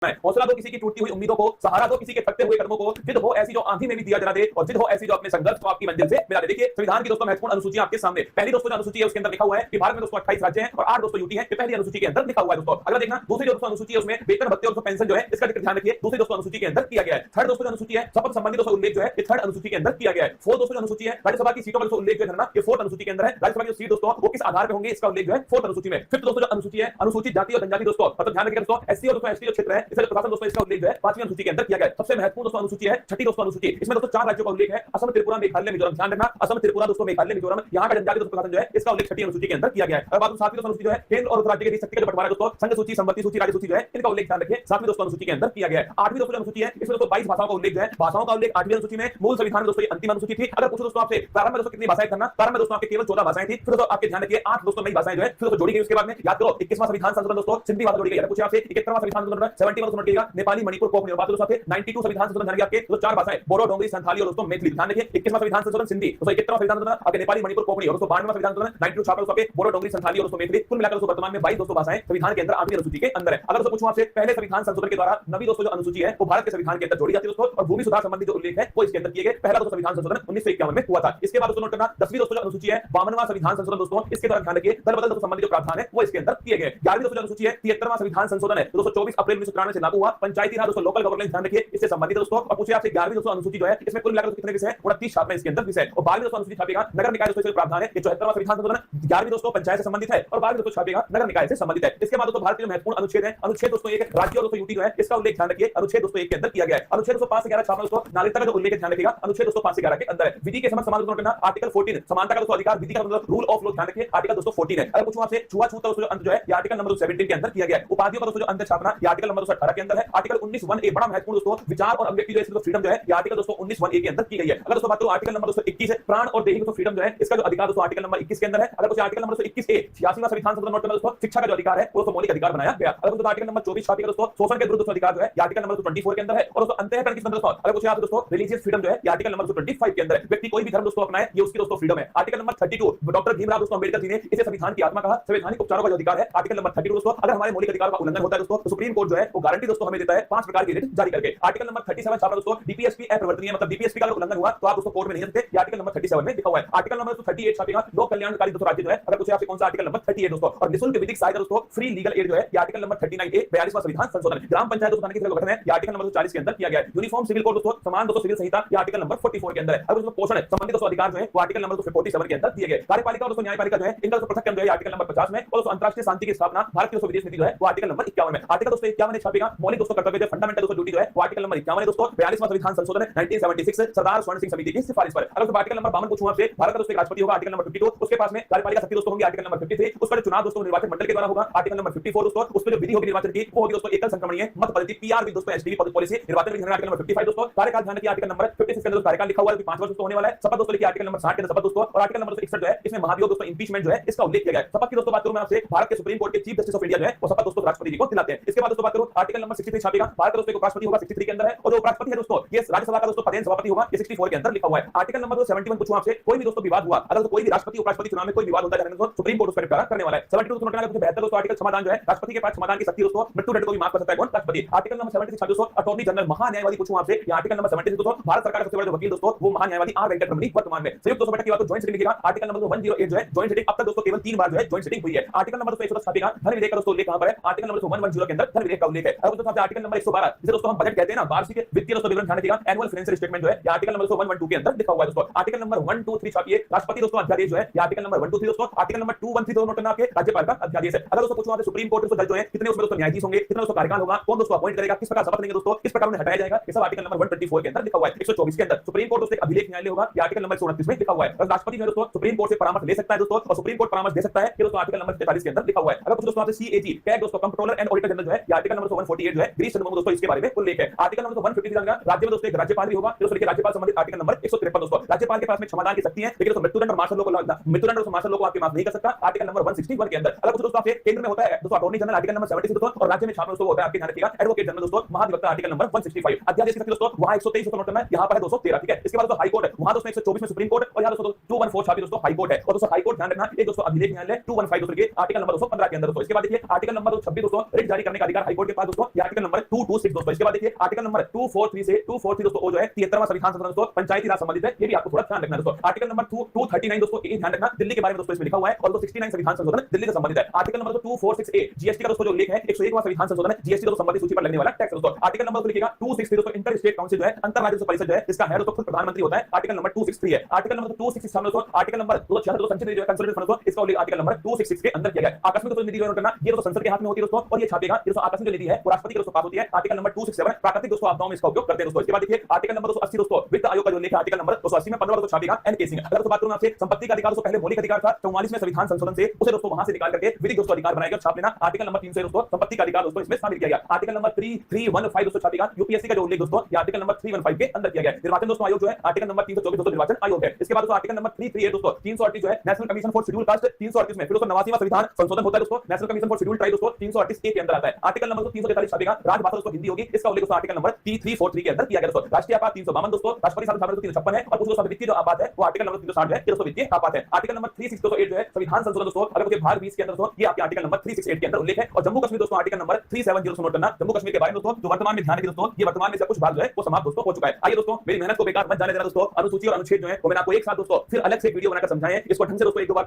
हौसला दो किसी की टूटती हुई उम्मीदों को, सहारा दो किसी के थकते हुए कदमों को, जिद हो ऐसी जो आंधी में भी दिया जला दे, और जिद हो ऐसी जो अपने संघर्ष को आपकी मंजिल से मिला दे। देखिए संविधान की दोस्तों महत्वपूर्ण अनुसूची आपके सामने। पहली दोस्तों जो अनुसूची है उसके अंदर लिखा हुआ है कि भारत में दोस्तों 28 राज्य हैं और 8 दोस्तों यूटी हैं। ये पहली अनुसूची के अंदर लिखा हुआ है दोस्तों। अगर देखना दूसरी जो दोस्तों अनुसूची है उसमें वेतन भत्ते और पेंशन जो है इसका ध्यान रखिए, दूसरी दोस्तों अनुसूची के अंदर किया गया है। थर्ड दोस्तों अनुसूची है शपथ संबंधी दोस्तों उल्लेख जो है ये थर्ड अनुसूची के अंदर किया गया है। फोर्थ दोस्तों अनुसूची है राज्यसभा की सीटों पर उल्लेख जो है ये फोर्थ अनुसूची के अंदर है। राज्यसभा की सीट दोस्तों वो किस आधार पर होंगे इसका उल्लेख जो है फोर्थ अनुसूची में। फिफ्थ दोस्तों जो अनुसूची है अनुसूचित जाति और जनजाति दोस्तों, मतलब ध्यान रखिए दोस्तों एससी और दोस्तों एसटी जो क्षेत्र है इसका प्रशासन दोस्तों इसका उल्लेख जो है पांचवी अनुसूची के अंदर किया गया है। सबसे महत्वपूर्ण दोस्तों अनुसूची है छठी दोस्तों अनुसूची। इसमें दोस्तों 4 राज्यों का उल्लेख है, असम, त्रिपुरा, मेघालय, मिजोरम। ध्यान रखना असम, त्रिपुरा दोस्तों, मेघालय, मिजोरम, यहाँ का जनजाति दोस्तों प्रशासन जो है इसका उल्लेख छठी अनुसूची के अंदर किया गया है। अब बात सातवीं दोस्तों अनुसूची जो है केंद्र और राज्य के बीच शक्ति का बंटवारा दोस्तों संघ सूची, संपत्ति सूची, राज्य सूची जो है इनका उल्लेख ध्यान रखिए सातवीं दोस्तों अनुसूची के अंदर किया गया है। आठवीं दोस्तों अनुसूची है इसमें दोस्तों 22 भाषाओं का उल्लेख जो है, भाषाओं का उल्लेख आठवीं अनुसूची में। मूल संविधान में दोस्तों ये अंतिम अनुसूची थी। अगर पूछो दोस्तों आपसे प्रारंभ में दोस्तों कितनी भाषाएं करना, प्रारंभ में दोस्तों आपके केवल 14 भाषाएं थी। फिर दोस्तों आपके ध्यान रखिए 8 दोस्तों नई भाषाएं जो है फिर दोस्तों जोड़ी गई। उसके बाद में याद करो 21वां संविधान संशोधन दोस्तों सिंधी भाषा जोड़ी गई है। पूछे आपसे 71वां संविधान संशोधन 71वां दोस्तों जोड़ेगा नेपाली, मणिपुर, कोंकणी। और बात दोस्तों आपसे 92 संविधान संशोधन ध्यान रखिए आपके तो 4 भाषाएं बोडो, डोंगरी, संथाली और दोस्तों मैथिली। ध्यान रखिए 21वां संविधान संशोधन सिंधी, दोस्तों 71वां संविधान संशोधन आपके नेपाली, मणिपुर, कोंकणी और दोस्तों 92वां संविधान संशोधन 92 छापा दोस्तों आपके बोडो, डोंगरी, संथाली और दोस्तों मैथिली। कुल मिलाकर दोस्तों वर्तमान में 22 दोस्तों भाषाएं संविधान के अंदर आठवीं अनुसूची के अंदर है। अगर दोस्तों पूछूं आपसे पहले संविधान संशोधन के द्वारा नवी दोस्तों जो अनुसूची है वो भारत के संविधान के अंदर जोड़ी जाती है दोस्तों, और भूमि सुधार संबंधी जो उल्लेख है वो इसके अंदर किए गए। पहला दोस्तों संविधान संशोधन 1951 में हुआ था। इसके बाद दोस्तों नोट करना 10वीं दोस्तों जो अनुसूची है 52वां संविधान संशोधन दोस्तों, इसके द्वारा ध्यान रखिए दल बदल दोस्तों संबंधी जो प्रावधान है वो इसके अंदर किए गए। 11वीं दोस्तों जो अनुसूची है 73वां संविधान संशोधन है दोस्तों 24 अप्रैल 1993 से लागू हुआ। पंचायती राज दोस्तों लोकल गवर्नेंस ध्यान रखिए इससे संबंधित दोस्तों। और पूछे आपसे 11वीं दोस्तों अनुसूची जो है इसमें कुल मिलाकर कितने विषय हैं 29 छापे इसके अंदर विषय। और 12वीं दोस्तों अनुसूची छापेगा नगर निकाय दोस्तों इसका प्रावधान है। ये 74वां संविधान संशोधन 11वीं दोस्तों पंचायत से संबंधित है और 12वीं दोस्तों छापेगा नगर निकाय से संबंधित है। इसके बाद दोस्तों भारत के जो महत्वपूर्ण अनुच्छेद है अनुच्छेद दोस्तों 1 राज्य और दोस्तों यूटी जो है इसका उल्लेख ध्यान रखिए अनुच्छेद दोस्तों 1 के अंदर किया गया है। अनुच्छेद दोस्तों 5 से 11 छापा दोस्तों नागरिकता का जो उल्लेख ध्यान रखिएगा अनुच्छेद दोस्तों 5 से 11 के अंदर है। विधि के समक्ष समान दोस्तों करना आर्टिकल 14 समानता का दोस्तों अधिकार, विधि का मतलब रूल ऑफ लॉ ध्यान रखिए आर्टिकल दोस्तों 14 है। अगर पूछूं आपसे छुआछूत दोस्तों जो अंत जो है ये आर्टिकल नंबर 17 के अंदर किया गया है। उपाधियों का दोस्तों जो अंत छापना ये आर्टिकल नंबर 18 के अंदर है। आर्टिकल 19(1)(a) बड़ा महत्वपूर्ण दोस्तों विचार और अभिव्यक्ति जो है फ्रीडम जो है ये आर्टिकल दोस्तों 19(1)(a) के अंदर की गई है। अगर दोस्तों बात करो आर्टिकल नंबर दोस्तों 21 है प्राण और देही दोस्तों फ्रीडम जो है इसका जो अधिकार दोस्तों आर्टिकल नंबर 21 के अंदर है। अगर दोस्तों आर्टिकल नंबर 21(a) 86वां संविधान संशोधन नोट करना दोस्तों शिक्षा का जो अधिकार है वो दोस्तों मौलिक अधिकार बनाया गया। अगर दोस्तों आर्टिकल नंबर 24 छापेगा दोस्तों शोषण के विरुद्ध दोस्तों अधिकार जो है ये आर्टिकल नंबर 24 के अंदर है। और दोस्तों अंतःकरण किस अंदर दोस्तों अगर पूछे आप दोस्तों रिलीजियस फ्रीडम जो है ये आर्टिकल नंबर 25 के अंदर है। व्यक्ति कोई भी धर्म दोस्तों अपनाए ये उसकी दोस्तों फ्रीडम है। आर्टिकल नंबर 32 डॉक्टर भीमराव दोस्तों अंबेडकर जी ने इसे संविधान की आत्मा कहा। संवैधानिक उपचारों का जो अधिकार है आर्टिकल नंबर 32 दोस्तों अगर हमारे मौलिक अधिकारों का उल्लंघन होता है दोस्तों तो सुप्रीम कोर्ट जो है वो गारंटी दोस्तों हमें देता है 5 प्रकार की रिट जारी करके। आर्टिकल नंबर 37 छापा दोस्तों डीपीएसपी अपरिवर्तनीय, मतलब डीपीएसपी का अगर उल्लंघन हुआ तो आप दोस्तों कोर्ट में नहीं सकते। ये आर्टिकल नंबर 37 में लिखा हुआ है। आर्टिकल नंबर 38 छापेगा लोक कल्याणकारी दोस्तों राज्य जो है। अगर पूछे आपसे कौन सा आर्टिकल नंबर 38 दोस्तों। और निःशुल्क विधिक सहायता दोस्तों फ्री लीगल एड जो है ये आर्टिकल नंबर 39(a) 42वां संविधान संशोधन। ग्राम पंचायत दोस्तों की गठन है ये आर्टिकल नंबर 40 के अंदर किया गया है। यूनिफॉर्म सिविल कोड दोस्तों समान दोस्तों सिविल संहिता ये आर्टिकल नंबर 44 के अंदर है। अगर दोस्तों पोषण संबंधित दोस्तों अधिकार जो है वो आर्टिकल नंबर 47 के अंदर दिए गए। कार्यपालिका और दोस्तों न्यायपालिका जो है इनका दोस्तों पृथक जो है आर्टिकल नंबर 50 में। और दोस्तों अंतरराष्ट्रीय शांति की स्थापना भारत की दोस्तों विदेश नीति जो है वो आर्टिकल नंबर 51 में। आर्टिकल दोस्तों 51 में छापेगा मौलिक दोस्तों कर्तव्य जो फंडामेंटल दोस्तों ड्यूटी जो है वो आर्टिकल नंबर 51 है दोस्तों। 42वां संविधान संशोधन 1976 सरदार स्वर्ण सिंह समिति की सिफारिश पर। अगर आर्टिकल नंबर 52 पूछूं आपसे भारत का दोस्तों राष्ट्रपति होगा आर्टिकल नंबर 52। उसके पास में कार्यपालिका शक्ति दोस्तों होंगी आर्टिकल नंबर 53। उस पर चुनाव दोस्तों निर्वाचन मंडल के द्वारा होगा आर्टिकल नंबर 54 दोस्तों। उस पर जो विधि होगी निर्वाचन की वो होगी दोस्तों एकल संक्रमणीय मत पद्धति पीआरबी दोस्तों एसटीवी पॉलिसी निर्वाचन विधि आर्टिकल नंबर 55 दोस्तों। कार्यकाल ध्यान रखिए आर्टिकल नंबर 56 के अंदर कार्यकाल लिखा हुआ है कि 5 वर्ष दोस्तों होने वाला है। शपथ दोस्तों लिखिए आर्टिकल नंबर 60 के अंदर शपथ दोस्तों। और आर्टिकल नंबर 61 जो है इसमें महाभियोग दोस्तों इंपीचमेंट जो है इसका उल्लेख किया गया है। शपथ की दोस्तों बात करूं मैं आपसे भारत के सुप्रीम कोर्ट के चीफ जस्टिस ऑफ इंडिया जो है वो शपथ दोस्तों राष्ट्रपति जी को दिलाते हैं। इसके बाद दोस्तों बात करूं आर्टिकल नंबर 63 छापेगा भारत का दोस्तों उपराष्ट्रपति होगा 63 के अंदर है। और जो उपराष्ट्रपति है दोस्तों ये राज्यसभा का दोस्तों पदेन सभापति होगा ये 64 के अंदर लिखा हुआ है। आर्टिकल नंबर 71 पूछूं आपसे कोई भी दोस्तों विवाद हुआ अगर कोई भी राष्ट्रपति उपराष्ट्रपति चुनाव में कोई विवाद होता है तो सुप्रीम कोर्ट उस पर निपटारा करने वाला है। 72 दोस्तों नोट करना 72 दोस्तों आर्टिकल समाधान जो है राष्ट्रपति के पास समाधान की शक्ति दोस्तों मृत्यु दंड को भी माफ कर सकता है कौन राष्ट्रपति। आर्टिकल नंबर 76 दोस्तों अटॉर्नी जनरल महान्यायवादी पूछूं आपसे ये आर्टिकल नंबर 76 दोस्तों भारत सरकार का सबसे बड़ा वकील दोस्तों वो महान्यायवादी आर वेंकट रमणी वर्तमान में। संयुक्त दोस्तों बैठक की बात तो जॉइंट सिटिंग लिखेगा आर्टिकल नंबर 108 जो है जॉइंट सिटिंग अब तक दोस्तों केवल 3 बार जो है जॉइंट सिटिंग हुई है। आर्टिकल नंबर 110 छापेगा धन विधेयक का दोस्तों उल्लेख कहां पर है आर्टिकल नंबर 110 के अंदर धन विधेयक का उल्लेख है। अब दोस्तों आर्टिकल नंबर 112 जिसे दोस्तों हम बजट कहते हैं ना वार्षिक वित्तीय दोस्तों विवरण ध्यान रखिएगा एनुअल फाइनेंशियल स्टेटमेंट जो है ये आर्टिकल नंबर 112 के अंदर लिखा हुआ है दोस्तों। आर्टिकल नंबर 123 छापिए राष्ट्रपति दोस्तों अध्यादेश जो है ये आर्टिकल नंबर 123 दोस्तों। आर्टिकल नंबर 213 दोस्तों नोट करना आपके राज्यपाल का अध्यादेश है। अगर दोस्तों पूछूं आपसे सुप्रीम कोर्ट दोस्तों दल जो है कितने उसमें दोस्तों न्यायाधीश होंगे कितना दोस्तों कार्यकाल होगा कौन दोस्तों अपॉइंट करेगा किस प्रकार शपथ लेंगे दोस्तों किस प्रकार उन्हें हटाया जाएगा ये सब आर्टिकल नंबर 124 के अंदर लिखा हुआ है। 124 के अंदर सुप्रीम कोर्ट दोस्तों एक अभिलेख न्यायालय होगा ये आर्टिकल नंबर 129 में लिखा हुआ है। राष्ट्रपति जो है दोस्तों सुप्रीम कोर्ट से परामर्श ले सकता है दोस्तों और सुप्रीम कोर्ट परामर्श दे सकता है ये दोस्तों आर्टिकल नंबर 43 के अंदर लिखा हुआ है। अगर कुछ दोस्तों आपसे सीएजी कैग दोस्तों कंट्रोलर एंड ऑडिटर जनरल जो है ये आर्टिकल नंबर 148 जो है गिरीश चंद्र मुर्मू दोस्तों इसके बारे में उल्लेख है। आर्टिकल नंबर 153 का राज्य में दोस्तों एक राज्यपाल भी होगा दोस्तों। राज्यपाल संबंधित आर्टिकल नंबर 153 दोस्तों राज्यपाल के पास में क्षमादान की शक्ति है लेकिन दोस्तों मृत्युदंड और मार्शल लॉ को मार्शल लॉ को आपके माफ नहीं कर सकता आर्टिकल नंबर 161 के अंदर। अगर कुछ दोस्तों आपसे केंद्र में होता है दोस्तों अटॉर्नी जनरल आर्टिकल नंबर 76 दोस्तों और राज्य में छापना दोस्तों होता है आपके ध्यान रखिएगा एडवोकेट जनरल दोस्तों महाधिवक्ता आर्टिकल नंबर 165। अध्यादेश की शक्ति दोस्तों वहां 123 दोस्तों नोट करना है यहां पर है 213 ठीक है। इसके बाद दोस्तों हाई कोर्ट वहां दोस्तों 124 में सुप्रीम कोर्ट और यहां दोस्तों 214 छापी दोस्तों हाई कोर्ट है। और दोस्तों हाई कोर्ट ध्यान रखना एक दोस्तों अभिलेख न्यायालय 215 दोस्तों के आर्टिकल नंबर 215 के अंदर दोस्तों। इसके बाद देखिए आर्टिकल नंबर 26 दोस्तों रिट जारी करने का अधिकार हाई कोर्ट के पास दोस्तों ये आर्टिकल नंबर 226 दोस्तों। इसके बाद देखिए आर्टिकल नंबर 243 से 243 दोस्तों वो जो है 73वां संविधान संशोधन दोस्तों पंचायती राज संबंधित है, ये भी आपको थोड़ा ध्यान रखना है दोस्तों। आर्टिकल नंबर 239 दोस्तों ये ध्यान रखना दिल्ली के बारे में दोस्तों इसमें लिखा हुआ है, और 69 संविधान संशोधन दिल्ली से संबंधित है। आर्टिकल नंबर 246A जीएसटी का दोस्तों जो उल्लेख है 101वां संविधान संशोधन है, जीएसटी दोस्तों संबंधित सूची पर लगने वाला टैक्स दोस्तों। आर्टिकल नंबर लिखिएगा 263 दोस्तों इंटर स्टेट काउंसिल जो है अंतर राज्य परिषद जो है इसका हेड दोस्तों खुद प्रधानमंत्री होता है, आर्टिकल नंबर 263 है। आर्टिकल नंबर 267 दोस्तों आर्टिकल नंबर 276 दोस्तों संचित जो है कंसोलिडेटेड फंड दोस्तों इसका उल्लेख आर्टिकल नंबर 266 के अंदर किया गया है। आकस्मिक दोस्तों निधि जो करना ये दोस्तों संसद के हाथ में होती है दोस्तों, और ये छापेगा ये दोस्तों आकस्मिक जो निधि है वो राष्ट्रपति के दोस्तों पास होती है, आर्टिकल नंबर 267 प्राकृतिक दोस्तों आपदाओं में इसका उपयोग करते हैं दोस्तों। इसके बाद देखिए आर्टिकल नंबर 280 दोस्तों वित्त आयोग का जो उल्लेख है आर्टिकल नंबर 280 में 15 दोस्तों छापेगा एनके सिंह। अगर दोस्तों बात करूं आपसे संपत्ति का अधिकार दोस्तों पहले मौलिक अधिकार था, 44वें संविधान संशोधन से उसे दोस्तों वहां से निकाल करके विधिक दोस्तों अधिकार बनाएगा, छाप लेना। आर्टिकल नंबर 300 दोस्तों संपत्ति का अधिकार दोस्तों इसमें शामिल किया गया। आर्टिकल नंबर 3315 दोस्तों छापेगा यूपीएससी का जो उल्लेख दोस्तों ये आर्टिकल नंबर 315 के अंदर किया गया है। निर्वाचन दोस्तों आयोग जो है आर्टिकल नंबर 324 दोस्तों निर्वाचन आयोग है। इसके बाद दोस्तों आर्टिकल नंबर 338 दोस्तों 338 जो है national commission for schedule caste 338 में फिर दोस्तों 89वां संविधान संशोधन होता है दोस्तों, national commission for schedule tribe दोस्तों 338 ए के अंदर आता है। आर्टिकल नंबर 343 छापेगा राजभाषा दोस्तों हिंदी होगी, इसका उल्लेख दोस्तों आर्टिकल नंबर 3343 के अंदर किया गया दोस्तों। राष्ट्रीय आपात 352 दोस्तों राष्ट्रपति शासन सामर्थ्य 356 है, और कुछ दोस्तों वित्तीय जो आपात है वो आर्टिकल नंबर 360 है, ये दोस्तों वित्तीय आपात है। आर्टिकल नंबर 368 जो है संविधान संशोधन दोस्तों अगर उसके भाग 20 के अंदर दोस्तों ये आपके आर्टिकल नंबर 368 के अंदर उल्लेख है। और जम्मू कश्मीर दोस्तों आर्टिकल नंबर 370 दोस्तों नोट करना, जम्मू कश्मीर के बारे में दोस्तों जो वर्तमान में ध्यान रखिए दोस्तों ये वर्तमान में से कुछ भाग जो है वो समाप्त दोस्तों हो चुका है। आइए दोस्तों मेरी मेहनत को बेकार मत जाने देना दोस्तों, अनुसूची और अनुच्छेद जो है वो मैंने आपको एक साथ दोस्तों फिर अलग से वीडियो बनाकर समझाएं, इसको ढंग से दोस्तों एक दो बार